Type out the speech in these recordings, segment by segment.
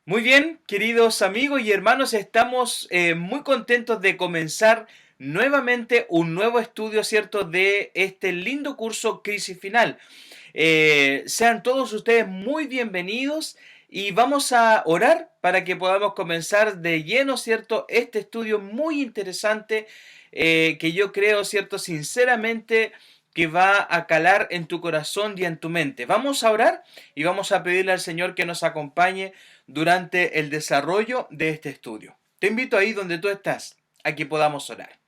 Muy bien, queridos amigos y hermanos, estamos muy contentos de comenzar nuevamente un nuevo estudio, ¿cierto?, de este lindo curso Crisis Final. Sean todos ustedes muy bienvenidos y vamos a orar para que podamos comenzar de lleno, ¿cierto?, este estudio muy interesante que yo creo, ¿cierto?, sinceramente que va a calar en tu corazón y en tu mente. Vamos a orar y vamos a pedirle al Señor que nos acompañe durante el desarrollo de este estudio. Te invito ahí donde tú estás a que podamos orar.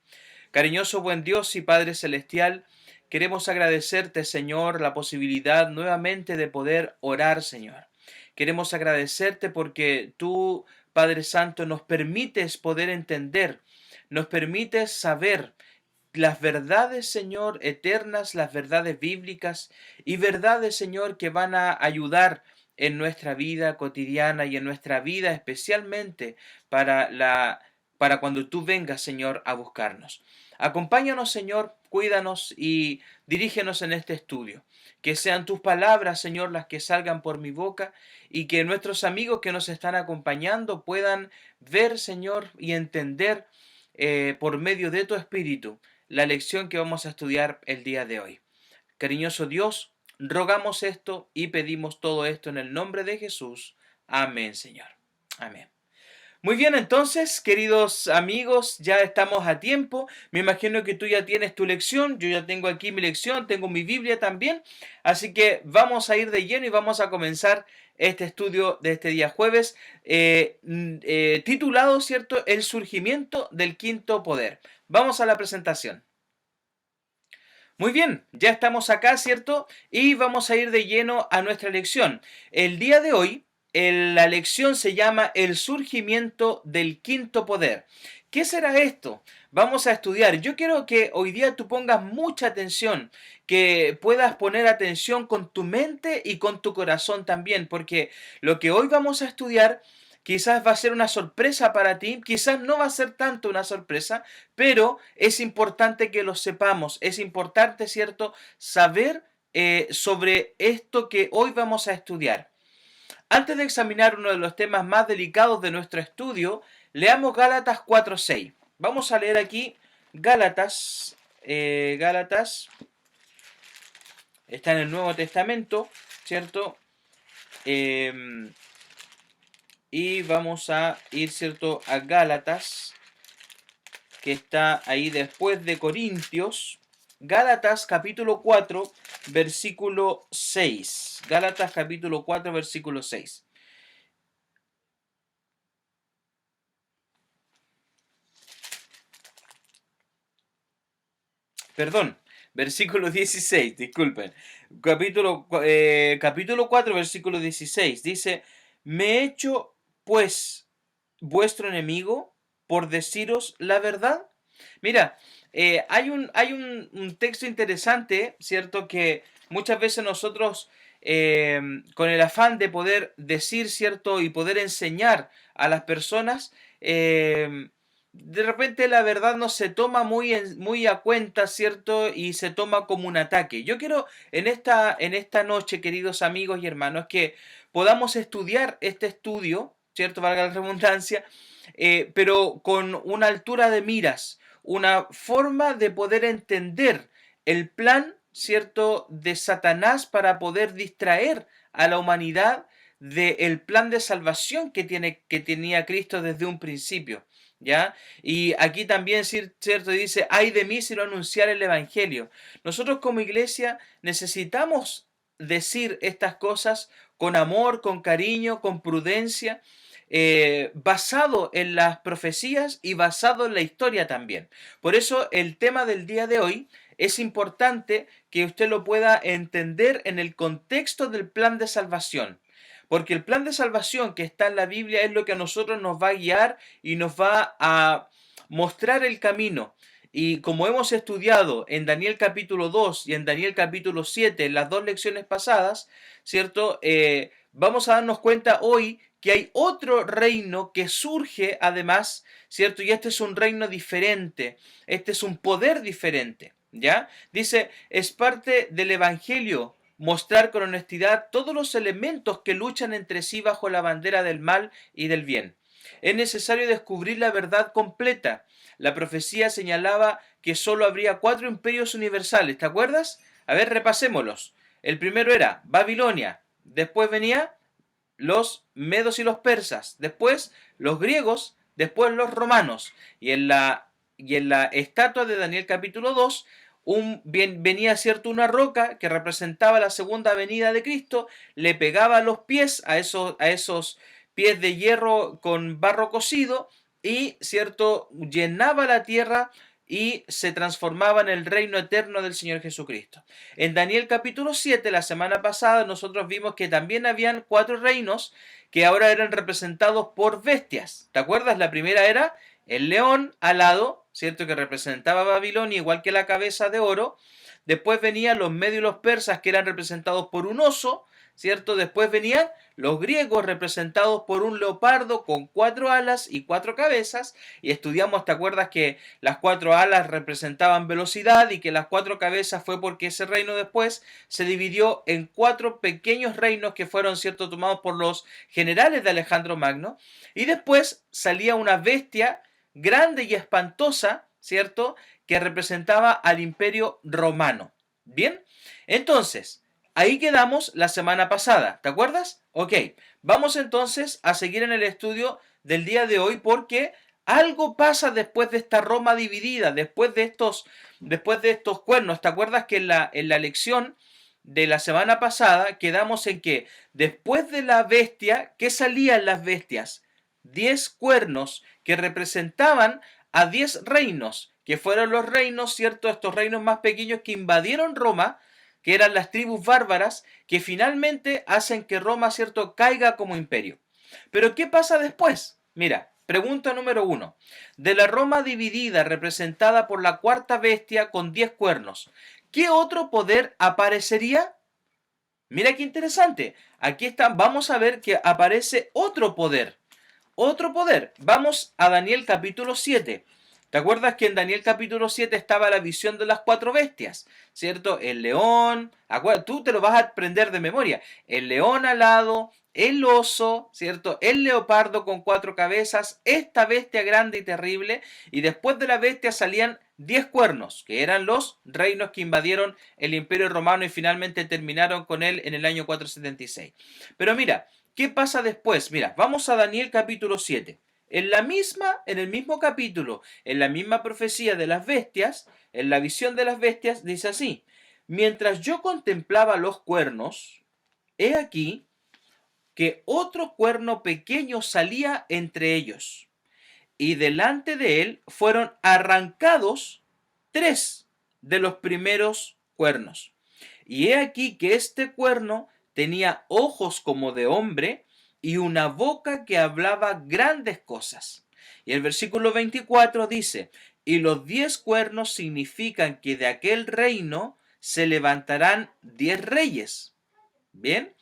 Cariñoso buen Dios y Padre Celestial, queremos agradecerte, Señor, la posibilidad nuevamente de poder orar, Señor. Queremos agradecerte porque tú, Padre Santo, nos permites poder entender, nos permites saber las verdades, Señor, eternas, las verdades bíblicas y verdades, Señor, que van a ayudar en nuestra vida cotidiana y en nuestra vida especialmente para para cuando tú vengas, Señor, a buscarnos. Acompáñanos, Señor, cuídanos y dirígenos en este estudio. Que sean tus palabras, Señor, las que salgan por mi boca y que nuestros amigos que nos están acompañando puedan ver, Señor, y entender por medio de tu Espíritu la lección que vamos a estudiar el día de hoy. Cariñoso Dios, rogamos esto y pedimos todo esto en el nombre de Jesús. Amén, Señor. Amén. Muy bien, entonces, queridos amigos, ya estamos a tiempo. Me imagino que tú ya tienes tu lección, yo ya tengo aquí mi lección, tengo mi Biblia también. Así que vamos a ir de lleno y vamos a comenzar este estudio de este día jueves, titulado, ¿cierto?, El surgimiento del quinto poder. Vamos a la presentación. Muy bien, ya estamos acá, ¿cierto? Y vamos a ir de lleno a nuestra lección. El día de hoy, la lección se llama El surgimiento del quinto poder. ¿Qué será esto? Vamos a estudiar. Yo quiero que hoy día tú pongas mucha atención, que puedas poner atención con tu mente y con tu corazón también, porque lo que hoy vamos a estudiar quizás va a ser una sorpresa para ti, quizás no va a ser tanto una sorpresa, pero es importante que lo sepamos, es importante, ¿cierto?, saber sobre esto que hoy vamos a estudiar. Antes de examinar uno de los temas más delicados de nuestro estudio, leamos Gálatas 4:6. Vamos a leer aquí Gálatas, Gálatas, está en el Nuevo Testamento, ¿cierto? Eh, y vamos a ir, ¿cierto?, a Gálatas, que está ahí después de Corintios. Gálatas capítulo 4, versículo 6. Gálatas capítulo 4, versículo 6. Perdón, versículo 16, disculpen. Capítulo 4, versículo 16. Dice, me he hecho, pues, vuestro enemigo por deciros la verdad. Mira, hay un texto interesante, ¿cierto? Que muchas veces nosotros, con el afán de poder decir, ¿cierto? Y poder enseñar a las personas, de repente la verdad no se toma muy a cuenta, ¿cierto? Y se toma como un ataque. Yo quiero en esta noche, queridos amigos y hermanos, que podamos estudiar este estudio, ¿cierto? Valga la redundancia, pero con una altura de miras, una forma de poder entender el plan, ¿cierto?, de Satanás para poder distraer a la humanidad del plan de salvación que tenía Cristo desde un principio. ¿Ya? Y aquí también, ¿cierto? Dice, ay de mí si no anunciar el Evangelio. Nosotros como iglesia necesitamos decir estas cosas con amor, con cariño, con prudencia, basado en las profecías y basado en la historia también. Por eso el tema del día de hoy es importante que usted lo pueda entender en el contexto del plan de salvación. Porque el plan de salvación que está en la Biblia es lo que a nosotros nos va a guiar y nos va a mostrar el camino. Y como hemos estudiado en Daniel capítulo 2 y en Daniel capítulo 7, en las dos lecciones pasadas, ¿cierto? Vamos a darnos cuenta hoy que hay otro reino que surge además, ¿cierto? Y este es un reino diferente, este es un poder diferente, ¿ya? Dice, es parte del Evangelio mostrar con honestidad todos los elementos que luchan entre sí bajo la bandera del mal y del bien. Es necesario descubrir la verdad completa. La profecía señalaba que solo habría 4 imperios universales, ¿te acuerdas? A ver, repasémoslos. El primero era Babilonia, después venía los medos y los persas, después los griegos, después los romanos. Y en la estatua de Daniel capítulo 2 venía cierto una roca que representaba la segunda venida de Cristo, le pegaba los pies a esos pies de hierro con barro cocido y cierto llenaba la tierra y se transformaba en el reino eterno del Señor Jesucristo. En Daniel capítulo 7, la semana pasada, nosotros vimos que también habían 4 reinos que ahora eran representados por bestias. ¿Te acuerdas? La primera era el león alado, ¿cierto? Que representaba a Babilonia, igual que la cabeza de oro. Después venían los medios y los persas, que eran representados por un oso, ¿cierto? Después venían los griegos, representados por un leopardo con 4 alas y 4 cabezas. Y estudiamos, ¿te acuerdas? Que las 4 alas representaban velocidad y que las 4 cabezas fue porque ese reino después se dividió en 4 pequeños reinos que fueron, ¿cierto?, tomados por los generales de Alejandro Magno. Y después salía una bestia grande y espantosa, ¿cierto?, que representaba al imperio romano. Bien, entonces, ahí quedamos la semana pasada, ¿te acuerdas? Ok, vamos entonces a seguir en el estudio del día de hoy porque algo pasa después de esta Roma dividida, después de estos cuernos. ¿Te acuerdas que en la lección de la semana pasada quedamos en que después de la bestia, ¿qué salían las bestias? 10 cuernos que representaban a 10 reinos, que fueron los reinos, ¿cierto? Estos reinos más pequeños que invadieron Roma, que eran las tribus bárbaras, que finalmente hacen que Roma, ¿cierto?, caiga como imperio. Pero ¿qué pasa después? Mira, pregunta número 1. De la Roma dividida, representada por la cuarta bestia con 10 cuernos, ¿qué otro poder aparecería? Mira qué interesante. Aquí está, vamos a ver que aparece otro poder. Otro poder. Vamos a Daniel capítulo 7. ¿Te acuerdas que en Daniel capítulo 7 estaba la visión de las 4 bestias? ¿Cierto? El león, tú te lo vas a aprender de memoria. El león alado, el oso, ¿cierto? El leopardo con 4 cabezas, esta bestia grande y terrible, y después de la bestia salían 10 cuernos, que eran los reinos que invadieron el imperio romano y finalmente terminaron con él en el año 476. Pero mira, ¿qué pasa después? Mira, vamos a Daniel capítulo 7. En el mismo capítulo, en la misma profecía de las bestias, en la visión de las bestias, dice así: mientras yo contemplaba los cuernos, he aquí que otro cuerno pequeño salía entre ellos, y delante de él fueron arrancados 3 de los primeros cuernos. Y he aquí que este cuerno tenía ojos como de hombre y una boca que hablaba grandes cosas. Y el versículo 24 dice: y los 10 cuernos significan que de aquel reino se levantarán 10 reyes. Bien,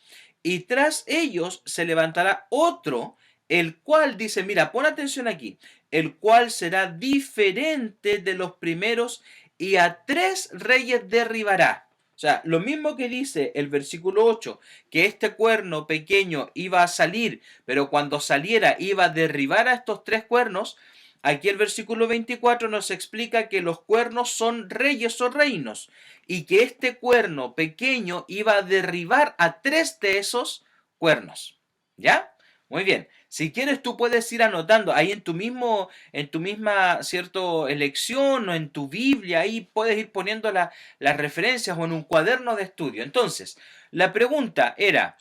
y tras ellos se levantará otro, el cual dice, mira, pon atención aquí, el cual será diferente de los primeros y a 3 reyes derribará. O sea, lo mismo que dice el versículo 8, que este cuerno pequeño iba a salir, pero cuando saliera iba a derribar a estos 3 cuernos. Aquí el versículo 24 nos explica que los cuernos son reyes o reinos y que este cuerno pequeño iba a derribar a 3 de esos cuernos. ¿Ya? Muy bien. Si quieres tú puedes ir anotando ahí en tu misma, cierto, elección o en tu Biblia, ahí puedes ir poniendo las referencias o en un cuaderno de estudio. Entonces, la pregunta era: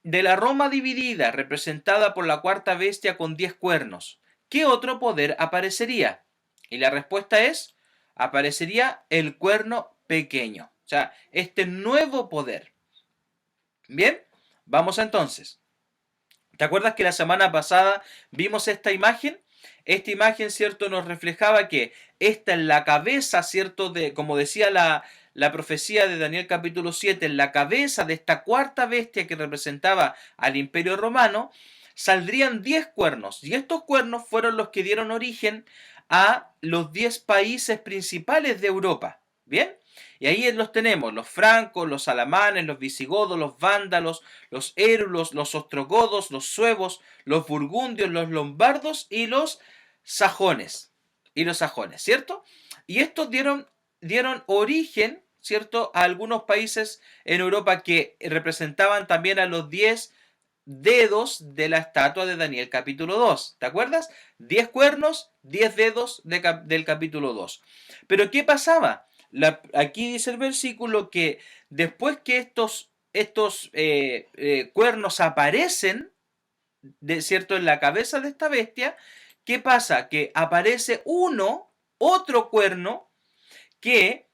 de la Roma dividida, representada por la cuarta bestia con 10 cuernos, ¿qué otro poder aparecería? Y la respuesta es: aparecería el cuerno pequeño. O sea, este nuevo poder. Bien, vamos entonces. ¿Te acuerdas que la semana pasada vimos esta imagen? Esta imagen, ¿cierto?, nos reflejaba que esta en la cabeza, ¿cierto?, como decía la profecía de Daniel capítulo 7, en la cabeza de esta cuarta bestia que representaba al imperio romano, saldrían 10 cuernos. Y estos cuernos fueron los que dieron origen a los 10 países principales de Europa. ¿Bien? Y ahí los tenemos, los francos, los alamanes, los visigodos, los vándalos, los érulos, los ostrogodos, los suevos, los burgundios, los lombardos y los sajones. ¿Cierto? Y estos dieron origen, ¿cierto?, a algunos países en Europa que representaban también a los 10 dedos de la estatua de Daniel capítulo 2. ¿Te acuerdas? 10 cuernos, 10 dedos del capítulo 2. Pero ¿qué pasaba? Aquí dice el versículo que después que estos cuernos aparecen, ¿cierto?, en la cabeza de esta bestia, ¿qué pasa? Que aparece otro cuerno, que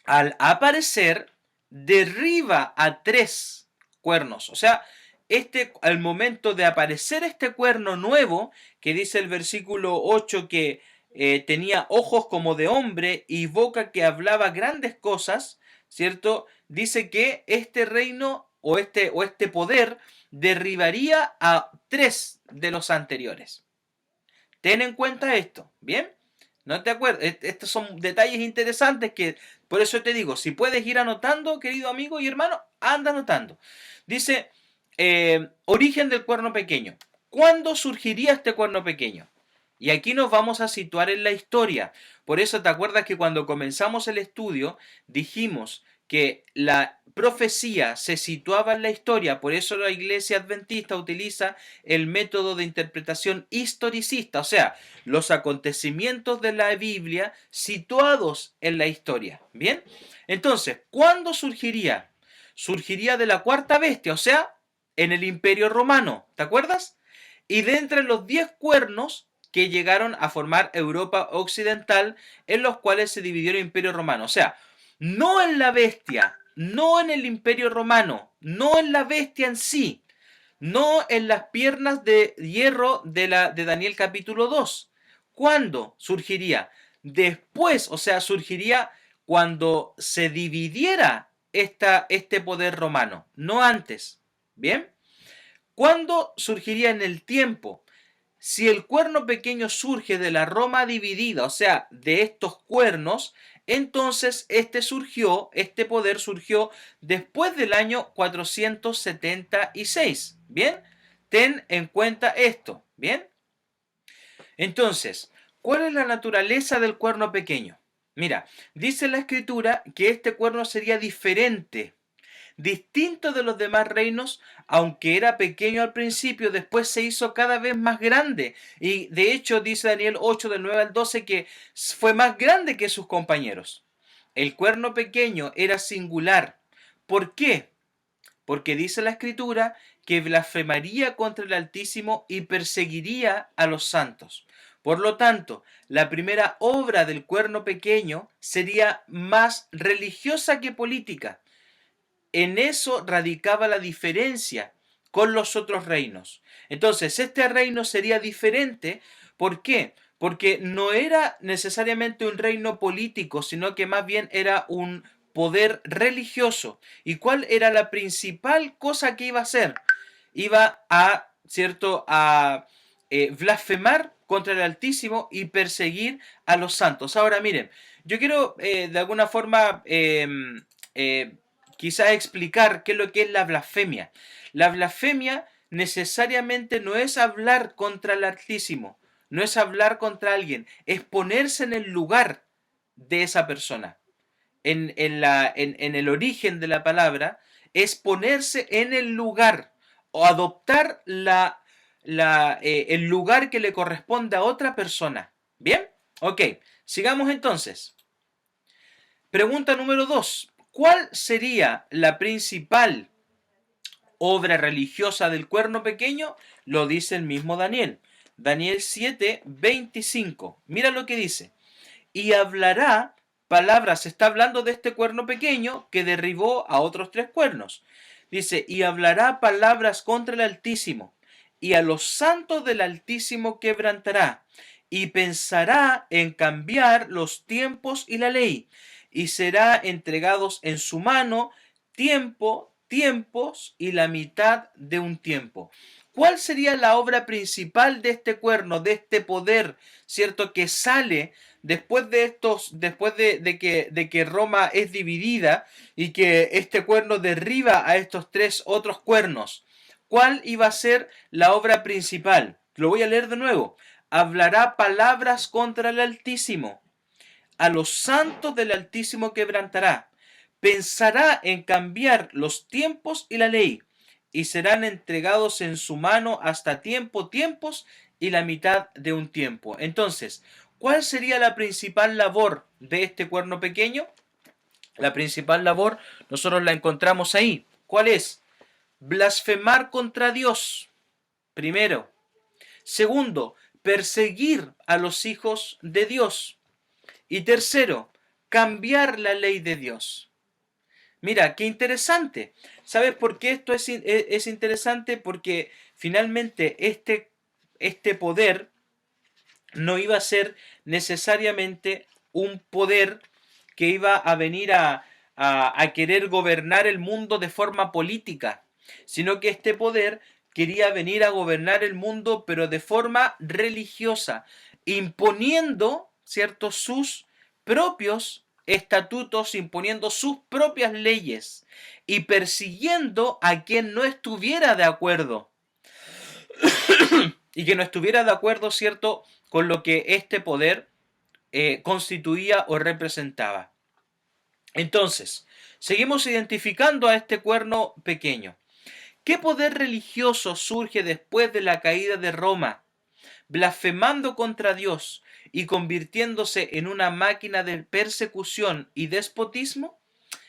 al aparecer derriba a 3 cuernos. O sea, al momento de aparecer este cuerno nuevo, que dice el versículo 8 que tenía ojos como de hombre y boca que hablaba grandes cosas, ¿cierto? Dice que este reino o este poder derribaría a 3 de los anteriores. Ten en cuenta esto, ¿bien? ¿No te acuerdas? Estos son detalles interesantes que, por eso te digo, si puedes ir anotando, querido amigo y hermano, anda anotando. Dice, origen del cuerno pequeño. ¿Cuándo surgiría este cuerno pequeño? Y aquí nos vamos a situar en la historia. Por eso te acuerdas que cuando comenzamos el estudio dijimos que la profecía se situaba en la historia, por eso la iglesia adventista utiliza el método de interpretación historicista, o sea, los acontecimientos de la Biblia situados en la historia. ¿Bien? Entonces, ¿cuándo surgiría? Surgiría de la cuarta bestia, o sea, en el Imperio Romano, ¿te acuerdas? Y de entre los 10 cuernos que llegaron a formar Europa Occidental, en los cuales se dividió el Imperio Romano. O sea, no en la bestia, no en el Imperio Romano, no en la bestia en sí, no en las piernas de hierro de Daniel capítulo 2. ¿Cuándo surgiría? Después, o sea, surgiría cuando se dividiera este poder romano, no antes. ¿Bien? ¿Cuándo surgiría en el tiempo? Si el cuerno pequeño surge de la Roma dividida, o sea, de estos cuernos, entonces este poder surgió después del año 476. ¿Bien? Ten en cuenta esto. ¿Bien? Entonces, ¿cuál es la naturaleza del cuerno pequeño? Mira, dice la escritura que este cuerno sería diferente, distinto de los demás reinos, aunque era pequeño al principio, después se hizo cada vez más grande. Y de hecho dice Daniel 8 del 9 al 12 que fue más grande que sus compañeros. El cuerno pequeño era singular. ¿Por qué? Porque dice la escritura que blasfemaría contra el Altísimo y perseguiría a los santos. Por lo tanto, la primera obra del cuerno pequeño sería más religiosa que política. En eso radicaba la diferencia con los otros reinos. Entonces, este reino sería diferente. ¿Por qué? Porque no era necesariamente un reino político, sino que más bien era un poder religioso. ¿Y cuál era la principal cosa que iba a hacer? Iba a, ¿cierto?, a blasfemar contra el Altísimo y perseguir a los santos. Ahora, miren, yo quiero de alguna forma quizás explicar qué es lo que es la blasfemia. La blasfemia necesariamente no es hablar contra el Altísimo, no es hablar contra alguien, es ponerse en el lugar de esa persona. En el origen de la palabra es ponerse en el lugar o adoptar el lugar que le corresponde a otra persona. ¿Bien? Ok, sigamos entonces. Pregunta número 2. ¿Cuál sería la principal obra religiosa del cuerno pequeño? Lo dice el mismo Daniel. Daniel 7:25. Mira lo que dice. Y hablará palabras, se está hablando de este cuerno pequeño que derribó a otros 3 cuernos. Dice, y hablará palabras contra el Altísimo, y a los santos del Altísimo quebrantará, y pensará en cambiar los tiempos y la ley, y será entregados en su mano tiempos y la mitad de un tiempo. ¿Cuál sería la obra principal de este cuerno, de este poder, cierto, que sale de que Roma es dividida y que este cuerno derriba a estos tres otros cuernos, ¿cuál iba a ser la obra principal? Lo voy a leer de nuevo. Hablará palabras contra el Altísimo. A los santos del Altísimo quebrantará. Pensará en cambiar los tiempos y la ley, y serán entregados en su mano hasta tiempos y la mitad de un tiempo. Entonces, ¿cuál sería la principal labor de este cuerno pequeño? La principal labor nosotros la encontramos ahí. ¿Cuál es? Blasfemar contra Dios, primero. Segundo, perseguir a los hijos de Dios. Y tercero, cambiar la ley de Dios. Mira, qué interesante. ¿Sabes por qué esto es interesante? Porque finalmente este poder no iba a ser necesariamente un poder que iba a venir a querer gobernar el mundo de forma política, sino que este poder quería venir a gobernar el mundo, pero de forma religiosa, imponiendo, ¿cierto?, sus propios estatutos, imponiendo sus propias leyes y persiguiendo a quien no estuviera de acuerdo. Y que no estuviera de acuerdo, ¿cierto?, con lo que este poder constituía o representaba. Entonces, seguimos identificando a este cuerno pequeño. ¿Qué poder religioso surge después de la caída de Roma, blasfemando contra Dios y convirtiéndose en una máquina de persecución y despotismo?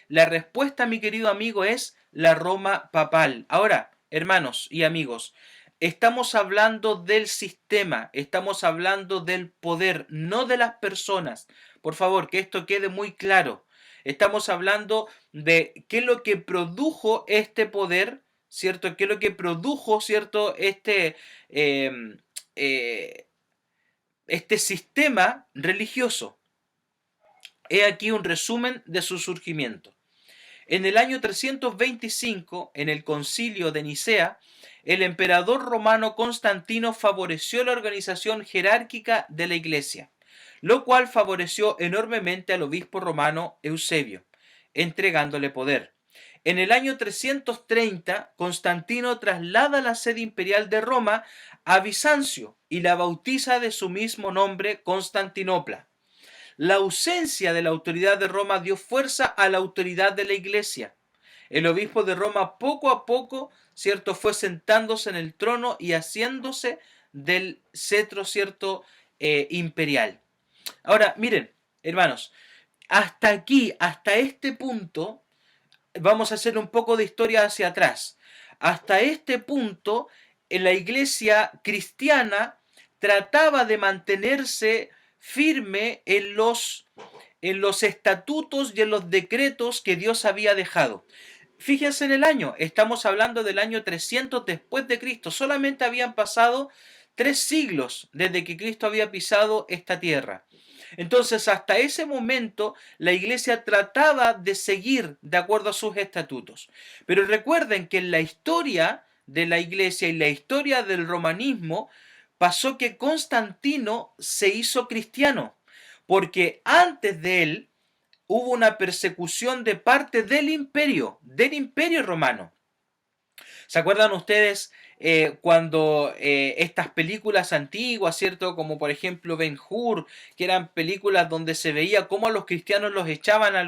La respuesta, mi querido amigo, es la Roma papal. Ahora, hermanos y amigos, estamos hablando del sistema, estamos hablando del poder, no de las personas. Por favor, que esto quede muy claro. Estamos hablando de qué es lo que produjo este poder, ¿cierto? ¿Qué es lo que produjo, ¿cierto? Eh, este sistema religioso. He aquí un resumen de su surgimiento. En el año 325, en el concilio de Nicea, el emperador romano Constantino favoreció la organización jerárquica de la iglesia, lo cual favoreció enormemente al obispo romano Eusebio, entregándole poder. En el año 330, Constantino traslada la sede imperial de Roma a Bizancio y la bautiza de su mismo nombre Constantinopla. La ausencia de la autoridad de Roma dio fuerza a la autoridad de la iglesia. El obispo de Roma poco a poco, ¿cierto?, fue sentándose en el trono y haciéndose del cetro, ¿cierto?, imperial. Ahora, miren, hermanos, hasta aquí, hasta este punto, vamos a hacer un poco de historia hacia atrás. Hasta este punto, en la iglesia cristiana trataba de mantenerse firme en los estatutos y en los decretos que Dios había dejado. Fíjense en el año, estamos hablando del año 300 después de Cristo. Solamente habían pasado 3 siglos desde que Cristo había pisado esta tierra. Entonces, hasta ese momento, la iglesia trataba de seguir de acuerdo a sus estatutos. Pero recuerden que en la historia de la iglesia y la historia del romanismo, pasó que Constantino se hizo cristiano, porque antes de él hubo una persecución de parte del imperio romano. ¿Se acuerdan ustedes cuando estas películas antiguas, ¿cierto? Como por ejemplo Ben-Hur, que eran películas donde se veía cómo a los cristianos los echaban a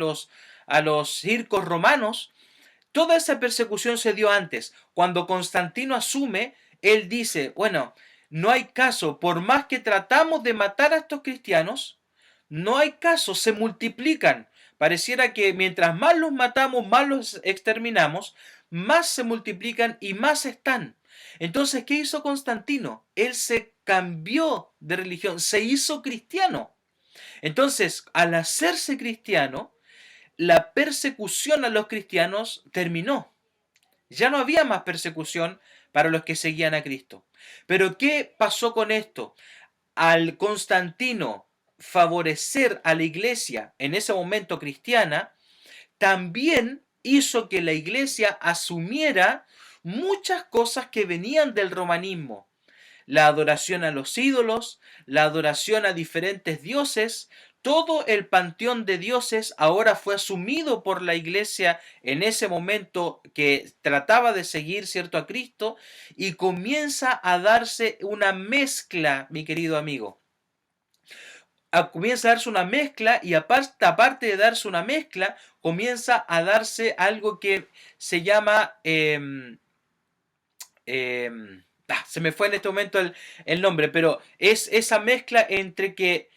los circos romanos? Toda esa persecución se dio antes. Cuando Constantino asume, él dice, bueno, no hay caso, por más que tratamos de matar a estos cristianos, no hay caso, se multiplican. Pareciera que mientras más los matamos, más los exterminamos, más se multiplican y más están. Entonces, ¿qué hizo Constantino? Él se cambió de religión, se hizo cristiano. Entonces, al hacerse cristiano, la persecución a los cristianos terminó. Ya no había más persecución para los que seguían a Cristo. Pero ¿qué pasó con esto? Al Constantino favorecer a la iglesia en ese momento cristiana, también hizo que la iglesia asumiera muchas cosas que venían del romanismo. la adoración a los ídolos, la adoración a diferentes dioses. Todo el panteón de dioses ahora fue asumido por la iglesia en ese momento que trataba de seguir, ¿cierto?, a Cristo, y comienza a darse una mezcla, mi querido amigo. Comienza a darse una mezcla y aparte de darse una mezcla, comienza a darse algo que se llama... se me fue en este momento el nombre, pero es esa mezcla entre que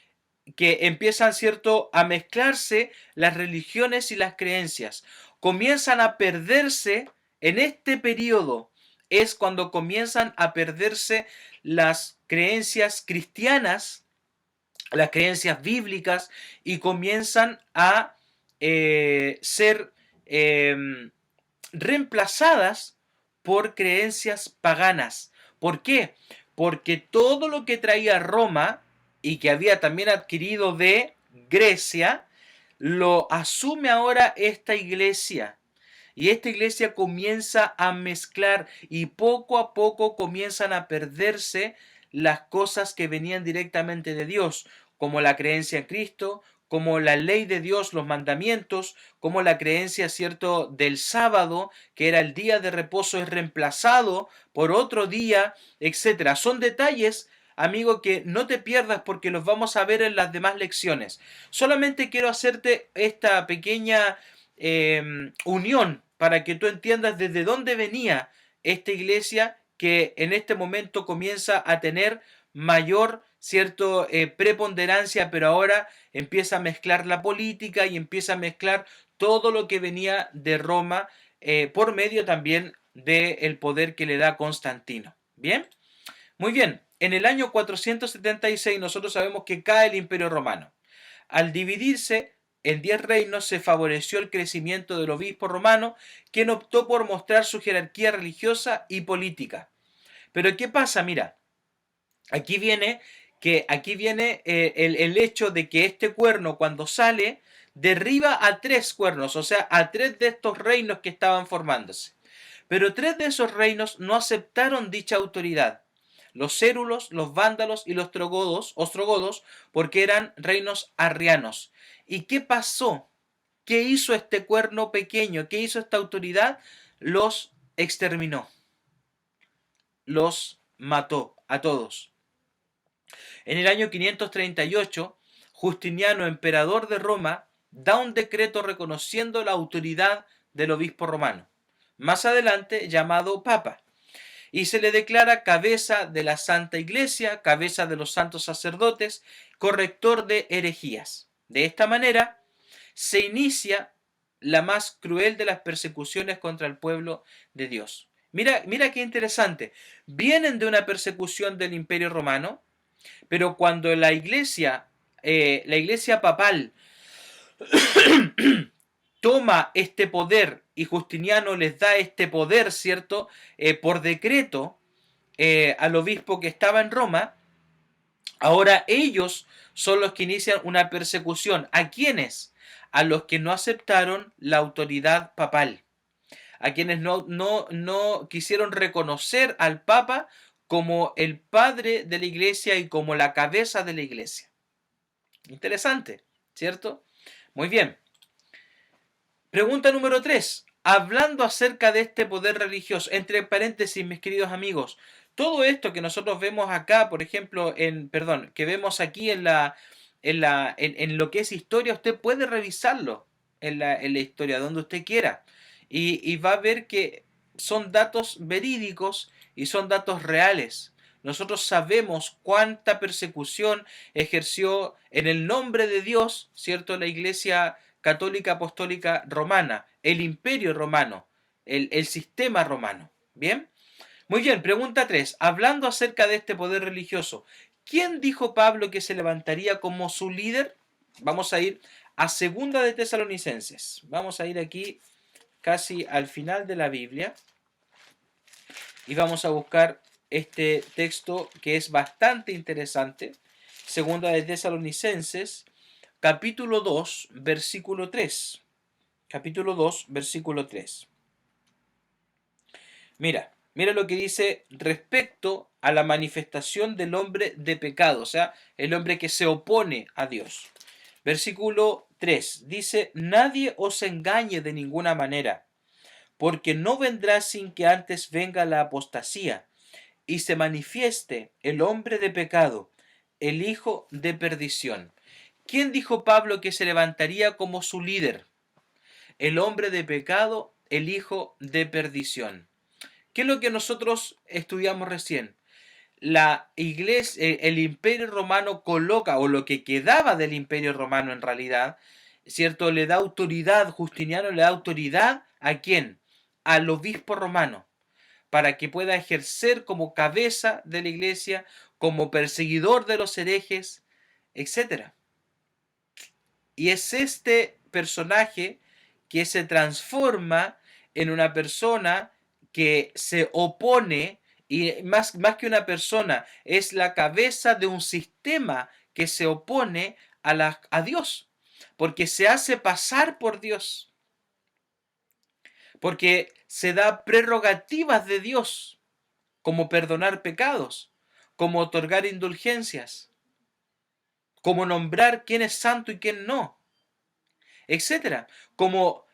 empiezan, ¿cierto?, a mezclarse las religiones y las creencias. Comienzan a perderse en este periodo. Es cuando comienzan a perderse las creencias cristianas, las creencias bíblicas, y comienzan a ser reemplazadas por creencias paganas. ¿Por qué? Porque todo lo que traía Roma y que había también adquirido de Grecia, lo asume ahora esta iglesia. Y esta iglesia comienza a mezclar y poco a poco comienzan a perderse las cosas que venían directamente de Dios, como la creencia en Cristo, como la ley de Dios, los mandamientos, como la creencia, ¿cierto?, del sábado, que era el día de reposo, es reemplazado por otro día, etcétera. Son detalles, amigo, que no te pierdas porque los vamos a ver en las demás lecciones. Solamente quiero hacerte esta pequeña unión para que tú entiendas desde dónde venía esta iglesia que en este momento comienza a tener mayor, cierto, preponderancia, pero ahora empieza a mezclar la política y empieza a mezclar todo lo que venía de Roma por medio también del poder que le da Constantino. ¿Bien? Muy bien. En el año 476 nosotros sabemos que cae el Imperio Romano. Al dividirse en 10 reinos se favoreció el crecimiento del obispo romano, quien optó por mostrar su jerarquía religiosa y política. Pero ¿qué pasa? Mira, aquí viene el hecho de que este cuerno cuando sale derriba a 3 cuernos, o sea, a 3 de estos reinos que estaban formándose. Pero 3 de esos reinos no aceptaron dicha autoridad. Los cérulos, los vándalos y los ostrogodos, porque eran reinos arrianos. ¿Y qué pasó? ¿Qué hizo este cuerno pequeño? ¿Qué hizo esta autoridad? Los exterminó. Los mató a todos. En el año 538, Justiniano, emperador de Roma, da un decreto reconociendo la autoridad del obispo romano, más adelante llamado Papa, y se le declara cabeza de la Santa Iglesia, cabeza de los santos sacerdotes, corrector de herejías. De esta manera se inicia la más cruel de las persecuciones contra el pueblo de Dios. Mira, mira qué interesante. Vienen de una persecución del Imperio Romano, pero cuando la iglesia papal toma este poder y Justiniano les da este poder, ¿cierto? Por decreto al obispo que estaba en Roma, ahora ellos son los que inician una persecución. ¿A quiénes? A los que no aceptaron la autoridad papal, a quienes no quisieron reconocer al Papa como el padre de la iglesia y como la cabeza de la iglesia. Interesante, ¿cierto? Muy bien. Pregunta número 3. Hablando acerca de este poder religioso, entre paréntesis, mis queridos amigos, todo esto que nosotros vemos acá, por ejemplo, que vemos aquí en lo que es historia, usted puede revisarlo en la historia, donde usted quiera, y va a ver que son datos verídicos y son datos reales. Nosotros sabemos cuánta persecución ejerció en el nombre de Dios, ¿cierto?, la Iglesia Católica Apostólica Romana, el Imperio Romano, el sistema romano. ¿Bien? Muy bien, pregunta 3. Hablando acerca de este poder religioso, ¿quién dijo Pablo que se levantaría como su líder? Vamos a ir a Segunda de Tesalonicenses. Vamos a ir aquí casi al final de la Biblia y vamos a buscar este texto que es bastante interesante. Segunda de Tesalonicenses, capítulo 2, versículo 3. Capítulo 2, versículo 3. Mira, Mira lo que dice respecto a la manifestación del hombre de pecado, o sea, el hombre que se opone a Dios. Versículo 3 dice, nadie os engañe de ninguna manera, porque no vendrá sin que antes venga la apostasía y se manifieste el hombre de pecado, el hijo de perdición. ¿Quién dijo Pablo que se levantaría como su líder? El hombre de pecado, el hijo de perdición. ¿Qué es lo que nosotros estudiamos recién? La iglesia, el imperio romano coloca, o lo que quedaba del imperio romano en realidad, ¿cierto? Le da autoridad, Justiniano le da autoridad ¿a quién? Al obispo romano, para que pueda ejercer como cabeza de la iglesia, como perseguidor de los herejes, etcétera. Y es este personaje que se transforma en una persona que se opone, y más que una persona, es la cabeza de un sistema que se opone a Dios, porque se hace pasar por Dios, porque se da prerrogativas de Dios, como perdonar pecados, como otorgar indulgencias, como nombrar quién es santo y quién no, etcétera, como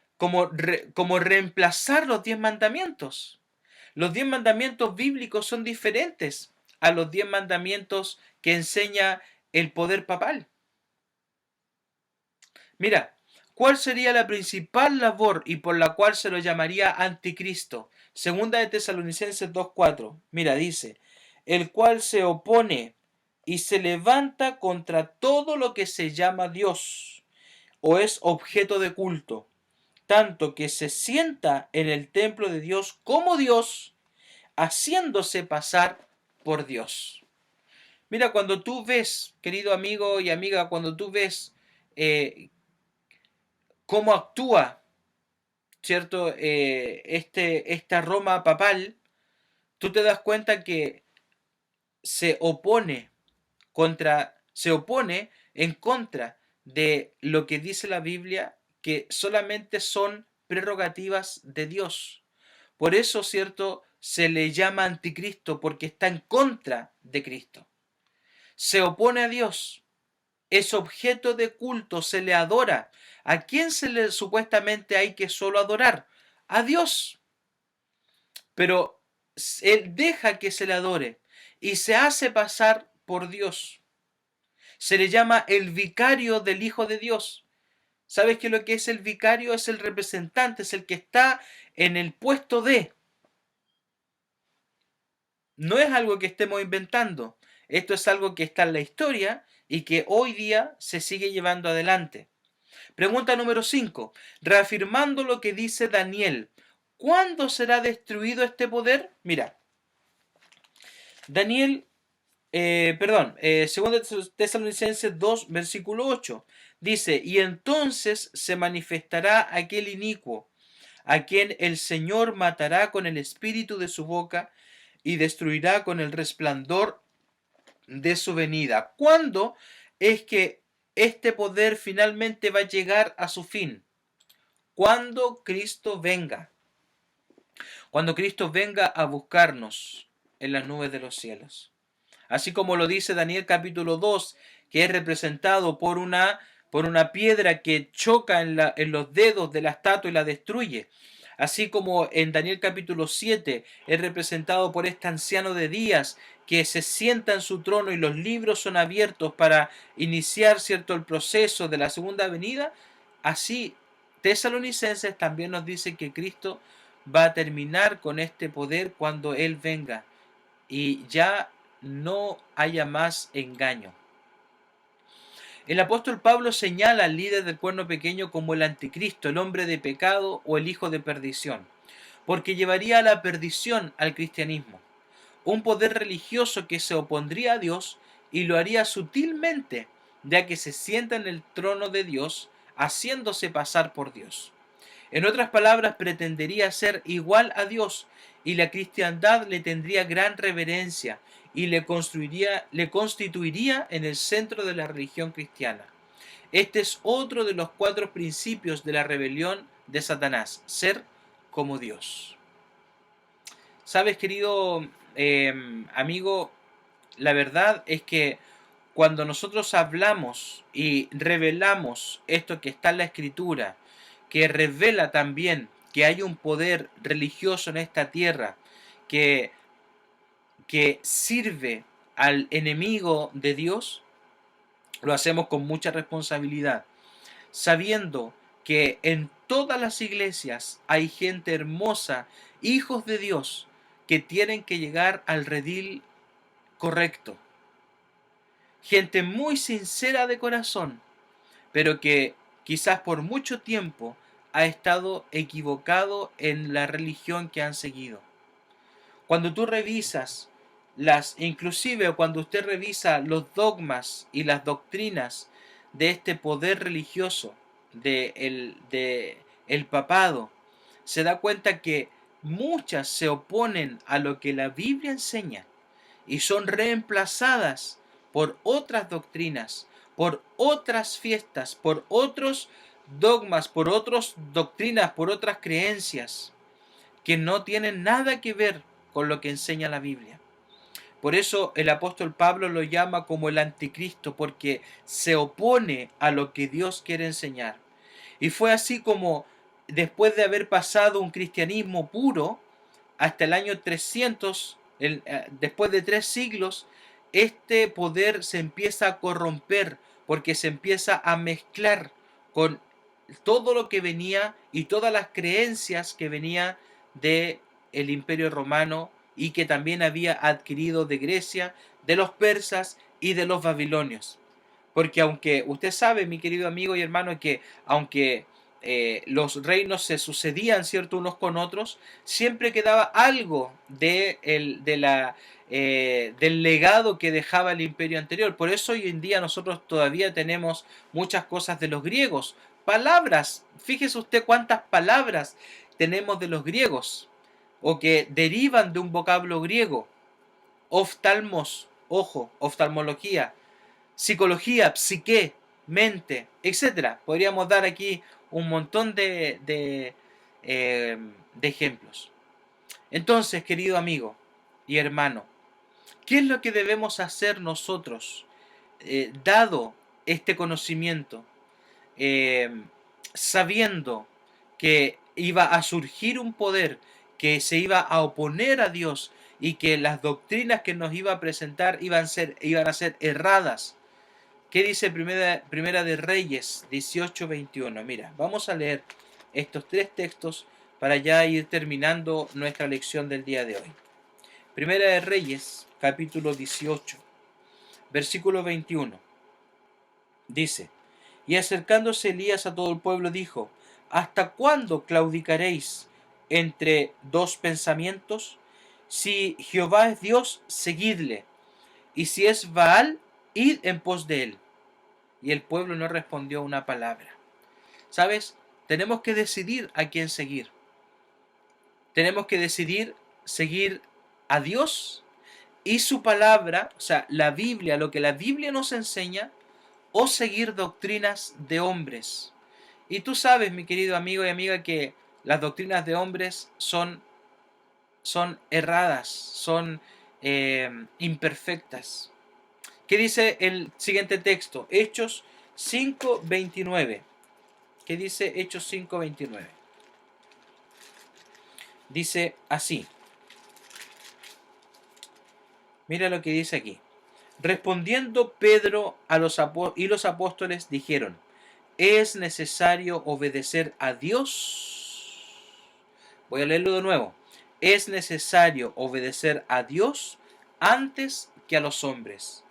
reemplazar los 10 mandamientos. Los 10 mandamientos bíblicos son diferentes a los 10 mandamientos que enseña el poder papal. Mira, ¿cuál sería la principal labor y por la cual se lo llamaría anticristo? Segunda de Tesalonicenses 2:4. Mira, dice, el cual se opone y se levanta contra todo lo que se llama Dios o es objeto de culto, tanto que se sienta en el templo de Dios como Dios, haciéndose pasar por Dios. Mira, cuando tú ves, querido amigo y amiga, cuando tú ves cómo actúa, ¿cierto? Esta Roma papal, tú te das cuenta que se opone se opone en contra de lo que dice la Biblia, que solamente son prerrogativas de Dios. Por eso, ¿cierto? Se le llama anticristo, porque está en contra de Cristo. Se opone a Dios, es objeto de culto, se le adora. ¿A quién se le supuestamente hay que solo adorar? A Dios. Pero él deja que se le adore y se hace pasar por Dios. Se le llama el vicario del Hijo de Dios. ¿Sabes qué es lo que es el vicario? Es el representante, es el que está en el puesto de. No es algo que estemos inventando. Esto es algo que está en la historia y que hoy día se sigue llevando adelante. Pregunta número 5. Reafirmando lo que dice Daniel, ¿cuándo será destruido este poder? Mira, Daniel, segundo Tesalonicenses 2, versículo 8, dice, y entonces se manifestará aquel inicuo, a quien el Señor matará con el espíritu de su boca y destruirá con el resplandor de su venida. ¿Cuándo es que este poder finalmente va a llegar a su fin? Cuando Cristo venga. Cuando Cristo venga a buscarnos en las nubes de los cielos. Así como lo dice Daniel capítulo 2, que es representado por una piedra que choca en los dedos de la estatua y la destruye. Así como en Daniel capítulo 7 es representado por este anciano de días que se sienta en su trono y los libros son abiertos para iniciar, ¿cierto?, el proceso de la segunda venida. Así Tesalonicenses también nos dice que Cristo va a terminar con este poder cuando Él venga y ya no haya más engaño. El apóstol Pablo señala al líder del cuerno pequeño como el anticristo, el hombre de pecado o el hijo de perdición, porque llevaría a la perdición al cristianismo, un poder religioso que se opondría a Dios y lo haría sutilmente, ya que se sienta en el trono de Dios, haciéndose pasar por Dios. En otras palabras, pretendería ser igual a Dios y la cristiandad le tendría gran reverencia y le constituiría en el centro de la religión cristiana. Este es otro de los 4 principios de la rebelión de Satanás, ser como Dios. Sabes, querido amigo, la verdad es que cuando nosotros hablamos y revelamos esto que está en la Escritura, que revela también que hay un poder religioso en esta tierra, que, que sirve al enemigo de Dios, lo hacemos con mucha responsabilidad, sabiendo que en todas las iglesias hay gente hermosa, hijos de Dios, que tienen que llegar al redil correcto. Gente muy sincera de corazón, pero que quizás por mucho tiempo ha estado equivocado en la religión que han seguido. Cuando tú revisas inclusive cuando usted revisa los dogmas y las doctrinas de este poder religioso, de el papado, se da cuenta que muchas se oponen a lo que la Biblia enseña y son reemplazadas por otras doctrinas, por otras fiestas, por otros dogmas, por otras doctrinas, por otras creencias que no tienen nada que ver con lo que enseña la Biblia. Por eso el apóstol Pablo lo llama como el anticristo, porque se opone a lo que Dios quiere enseñar. Y fue así como, después de haber pasado un cristianismo puro, hasta el año 300, después de 3 siglos, este poder se empieza a corromper, porque se empieza a mezclar con todo lo que venía y todas las creencias que venía de el Imperio Romano y que también había adquirido de Grecia, de los persas y de los babilonios. Porque aunque usted sabe, mi querido amigo y hermano, que aunque los reinos se sucedían, ¿cierto?, unos con otros, siempre quedaba algo del legado que dejaba el imperio anterior. Por eso hoy en día nosotros todavía tenemos muchas cosas de los griegos. Palabras, fíjese usted cuántas palabras tenemos de los griegos, o que derivan de un vocablo griego. Oftalmos, ojo, oftalmología, psicología, psique, mente, etcétera. Podríamos dar aquí un montón de ejemplos. Entonces, querido amigo y hermano, ¿qué es lo que debemos hacer nosotros, dado este conocimiento, eh, sabiendo que iba a surgir un poder que se iba a oponer a Dios y que las doctrinas que nos iba a presentar iban a ser erradas? ¿Qué dice Primera de Reyes 18:21? Mira, vamos a leer estos 3 textos para ya ir terminando nuestra lección del día de hoy. Primera de Reyes, capítulo 18, versículo 21. Dice: Y acercándose Elías a todo el pueblo dijo: ¿Hasta cuándo claudicaréis entre dos pensamientos? Si Jehová es Dios, seguidle, y si es Baal, id en pos de él. Y el pueblo no respondió una palabra. ¿Sabes? Tenemos que decidir a quién seguir. Tenemos que decidir seguir a Dios y su palabra, o sea, la Biblia, lo que la Biblia nos enseña, o seguir doctrinas de hombres. Y tú sabes, mi querido amigo y amiga, que las doctrinas de hombres son erradas, son imperfectas. ¿Qué dice el siguiente texto? Hechos 5:29. ¿Qué dice Hechos 5:29? Dice así. Mira lo que dice aquí. Respondiendo Pedro y los apóstoles dijeron: es necesario obedecer a Dios. Voy a leerlo de nuevo. Es necesario obedecer a Dios antes que a los hombres.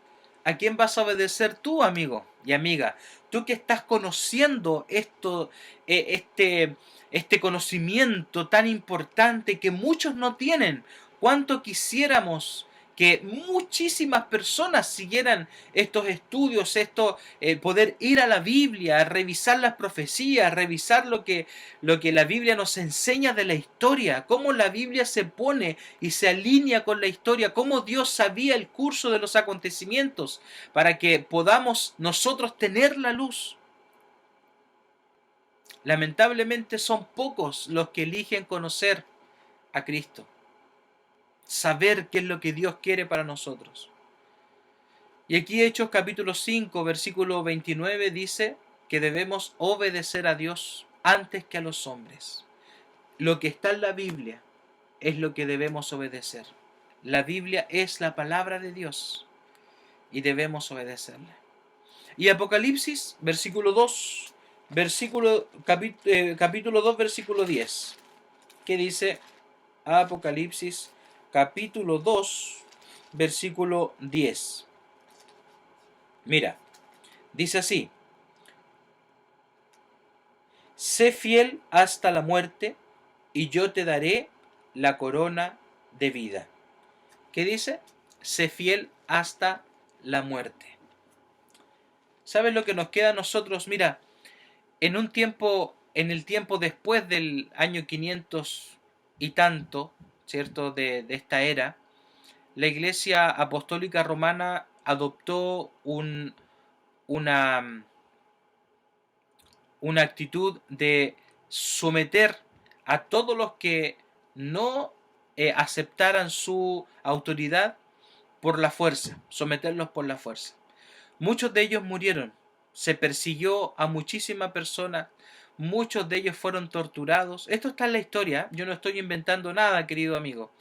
¿A quién vas a obedecer tú, amigo y amiga? Tú que estás conociendo este conocimiento tan importante que muchos no tienen. ¿Cuánto quisiéramos que muchísimas personas siguieran estos estudios, poder ir a la Biblia, a revisar las profecías, revisar lo que la Biblia nos enseña de la historia, cómo la Biblia se pone y se alinea con la historia, cómo Dios sabía el curso de los acontecimientos para que podamos nosotros tener la luz? Lamentablemente son pocos los que eligen conocer a Cristo. saber qué es lo que Dios quiere para nosotros. Y aquí Hechos capítulo 5, versículo 29 dice que debemos obedecer a Dios antes que a los hombres. Lo que está en la Biblia es lo que debemos obedecer. La Biblia es la palabra de Dios y debemos obedecerla. Y Apocalipsis, versículo 2, capítulo 2, versículo 10. ¿Qué dice Apocalipsis, capítulo 2, versículo 10? Mira, dice así: sé fiel hasta la muerte, y yo te daré la corona de vida. ¿Qué dice? Sé fiel hasta la muerte. ¿Sabes lo que nos queda a nosotros? Mira, en el tiempo después del año 500 y tanto, ¿cierto? De esta era, la Iglesia Apostólica Romana adoptó una, una actitud de someter a todos los que no aceptaran su autoridad por la fuerza, someterlos por la fuerza. Muchos de ellos murieron, se persiguió a muchísimas personas, muchos de ellos fueron torturados. Esto está en la historia, yo no estoy inventando nada, querido amigo.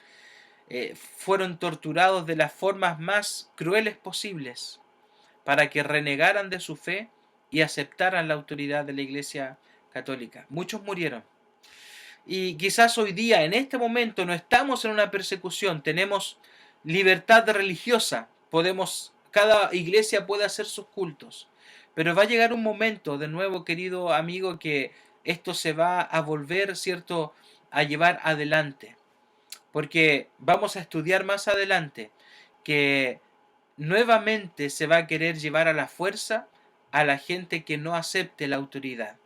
Fueron torturados de las formas más crueles posibles para que renegaran de su fe y aceptaran la autoridad de la Iglesia Católica. Muchos murieron. Y quizás hoy día, en este momento, no estamos en una persecución, tenemos libertad religiosa, cada iglesia puede hacer sus cultos, pero va a llegar un momento, de nuevo, querido amigo, que esto se va a volver, ¿cierto?, a llevar adelante, porque vamos a estudiar más adelante que nuevamente se va a querer llevar a la fuerza a la gente que no acepte la autoridad.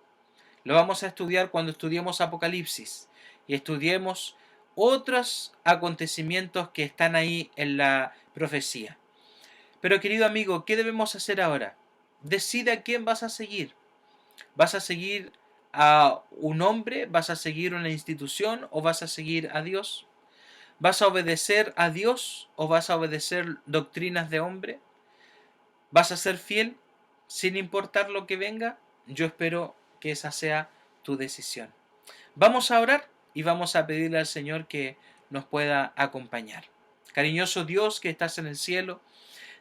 Lo vamos a estudiar cuando estudiemos Apocalipsis y estudiemos otros acontecimientos que están ahí en la profecía. Pero querido amigo, ¿qué debemos hacer ahora? Decide a quién vas a seguir. ¿Vas a seguir a un hombre? ¿Vas a seguir una institución? ¿O vas a seguir a Dios? ¿Vas a obedecer a Dios o vas a obedecer doctrinas de hombre? ¿Vas a ser fiel sin importar lo que venga? Yo espero que esa sea tu decisión. Vamos a orar y vamos a pedirle al Señor que nos pueda acompañar. Cariñoso Dios que estás en el cielo,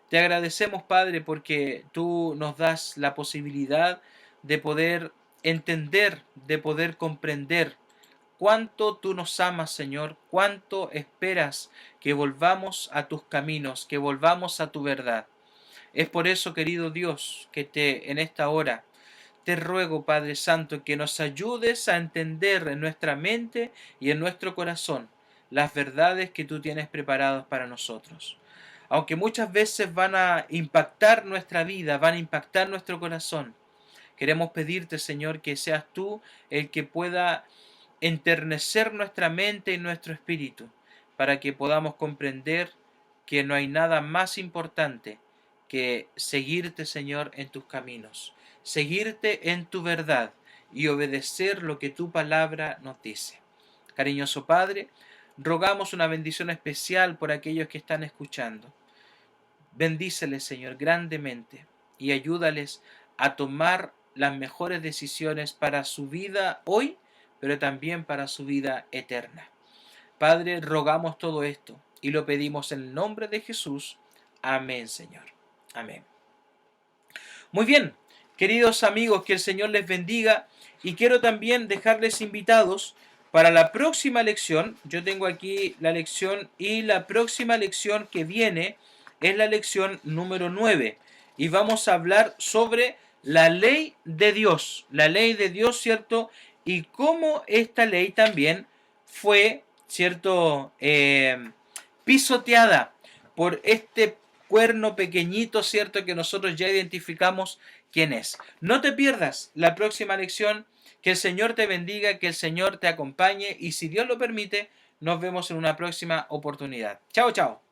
te agradecemos, Padre, porque tú nos das la posibilidad de poder entender, de poder comprender cuánto tú nos amas, Señor, cuánto esperas que volvamos a tus caminos, que volvamos a tu verdad. Es por eso, querido Dios, que en esta hora te ruego, Padre Santo, que nos ayudes a entender en nuestra mente y en nuestro corazón las verdades que tú tienes preparadas para nosotros. Aunque muchas veces van a impactar nuestra vida, van a impactar nuestro corazón, queremos pedirte, Señor, que seas tú el que pueda enternecer nuestra mente y nuestro espíritu, para que podamos comprender que no hay nada más importante que seguirte, Señor, en tus caminos, seguirte en tu verdad y obedecer lo que tu palabra nos dice. Cariñoso Padre, rogamos una bendición especial por aquellos que están escuchando. Bendíceles, Señor, grandemente y ayúdales a tomar las mejores decisiones para su vida hoy, pero también para su vida eterna. Padre, rogamos todo esto y lo pedimos en el nombre de Jesús. Amén, Señor. Amén. Muy bien, queridos amigos, que el Señor les bendiga y quiero también dejarles invitados para la próxima lección. Yo tengo aquí la lección y la próxima lección que viene es la lección número 9 y vamos a hablar sobre la ley de Dios, ¿cierto? Y cómo esta ley también fue, ¿cierto?, pisoteada por este cuerno pequeñito, ¿cierto?, que nosotros ya identificamos quién es. No te pierdas la próxima lección. Que el Señor te bendiga, que el Señor te acompañe y si Dios lo permite, nos vemos en una próxima oportunidad. Chao, chao.